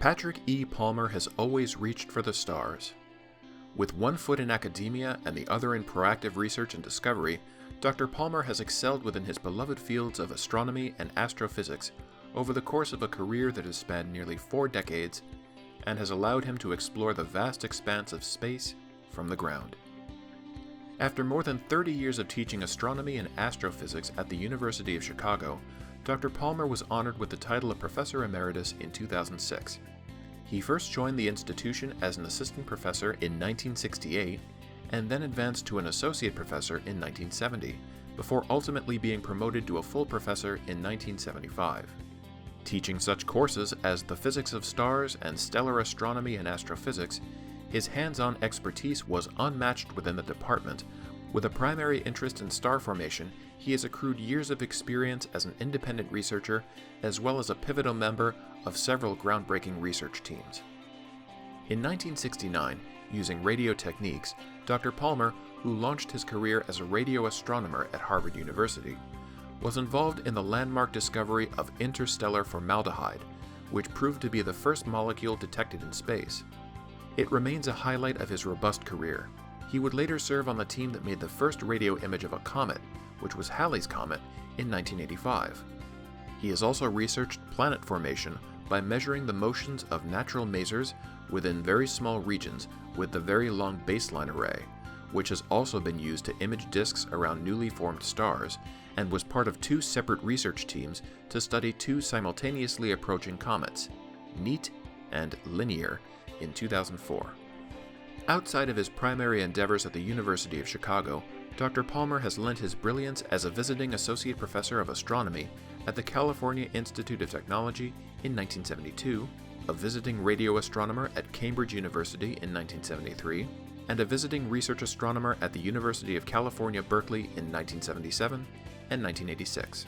Patrick E. Palmer has always reached for the stars. With one foot in academia and the other in proactive research and discovery, Dr. Palmer has excelled within his beloved fields of astronomy and astrophysics over the course of a career that has spanned nearly 4 decades and has allowed him to explore the vast expanse of space from the ground. After more than 30 years of teaching astronomy and astrophysics at the University of Chicago, Dr. Palmer was honored with the title of Professor Emeritus in 2006. He first joined the institution as an assistant professor in 1968 and then advanced to an associate professor in 1970, before ultimately being promoted to a full professor in 1975. Teaching such courses as the physics of stars and stellar astronomy and astrophysics, his hands-on expertise was unmatched within the department. With a primary interest in star formation, he has accrued years of experience as an independent researcher, as well as a pivotal member of several groundbreaking research teams. In 1969, using radio techniques, Dr. Palmer, who launched his career as a radio astronomer at Harvard University, was involved in the landmark discovery of interstellar formaldehyde, which proved to be the first molecule detected in space. It remains a highlight of his robust career. He would later serve on the team that made the first radio image of a comet, which was Halley's Comet, in 1985. He has also researched planet formation by measuring the motions of natural masers within very small regions with the Very Long Baseline Array, which has also been used to image disks around newly formed stars, and was part of 2 separate research teams to study 2 simultaneously approaching comets, NEAT and Linear, in 2004. Outside of his primary endeavors at the University of Chicago, Dr. Palmer has lent his brilliance as a visiting associate professor of astronomy at the California Institute of Technology in 1972, a visiting radio astronomer at Cambridge University in 1973, and a visiting research astronomer at the University of California, Berkeley in 1977 and 1986.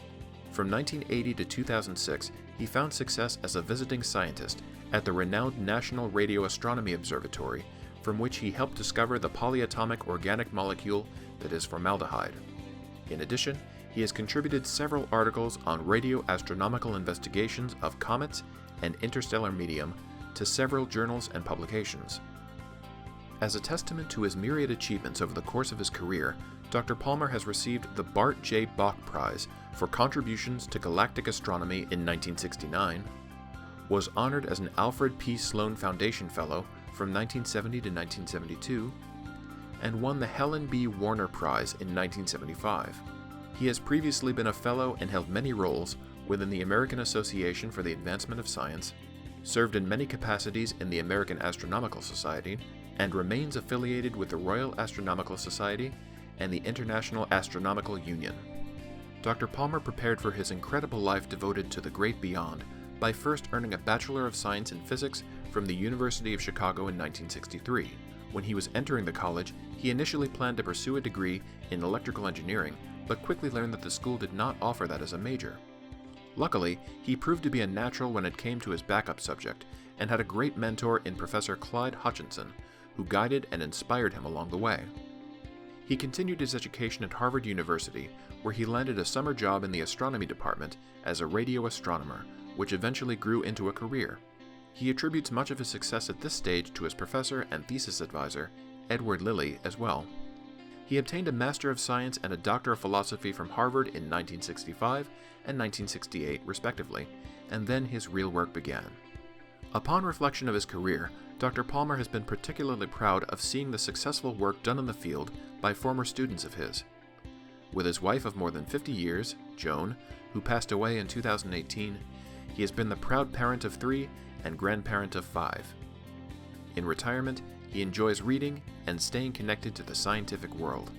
From 1980 to 2006, he found success as a visiting scientist at the renowned National Radio Astronomy Observatory, from which he helped discover the polyatomic organic molecule that is formaldehyde. In addition, he has contributed several articles on radio astronomical investigations of comets and interstellar medium to several journals and publications. As a testament to his myriad achievements over the course of his career, Dr. Palmer has received the Bart J. Bok Prize for contributions to galactic astronomy in 1969, was honored as an Alfred P. Sloan Foundation Fellow from 1970 to 1972, and won the Helen B. Warner Prize in 1975. He has previously been a fellow and held many roles within the American Association for the Advancement of Science, served in many capacities in the American Astronomical Society, and remains affiliated with the Royal Astronomical Society and the International Astronomical Union. Dr. Palmer prepared for his incredible life devoted to the great beyond by first earning a Bachelor of Science in Physics from the University of Chicago in 1963. When he was entering the college, he initially planned to pursue a degree in electrical engineering, but quickly learned that the school did not offer that as a major. Luckily, he proved to be a natural when it came to his backup subject, and had a great mentor in Professor Clyde Hutchinson, who guided and inspired him along the way. He continued his education at Harvard University, where he landed a summer job in the astronomy department as a radio astronomer, which eventually grew into a career. He attributes much of his success at this stage to his professor and thesis advisor, Edward Lilly, as well. He obtained a Master of Science and a Doctor of Philosophy from Harvard in 1965 and 1968, respectively, and then his real work began. Upon reflection of his career, Dr. Palmer has been particularly proud of seeing the successful work done in the field by former students of his. With his wife of more than 50 years, Joan, who passed away in 2018, he has been the proud parent of 3 and grandparent of 5. In retirement, he enjoys reading and staying connected to the scientific world.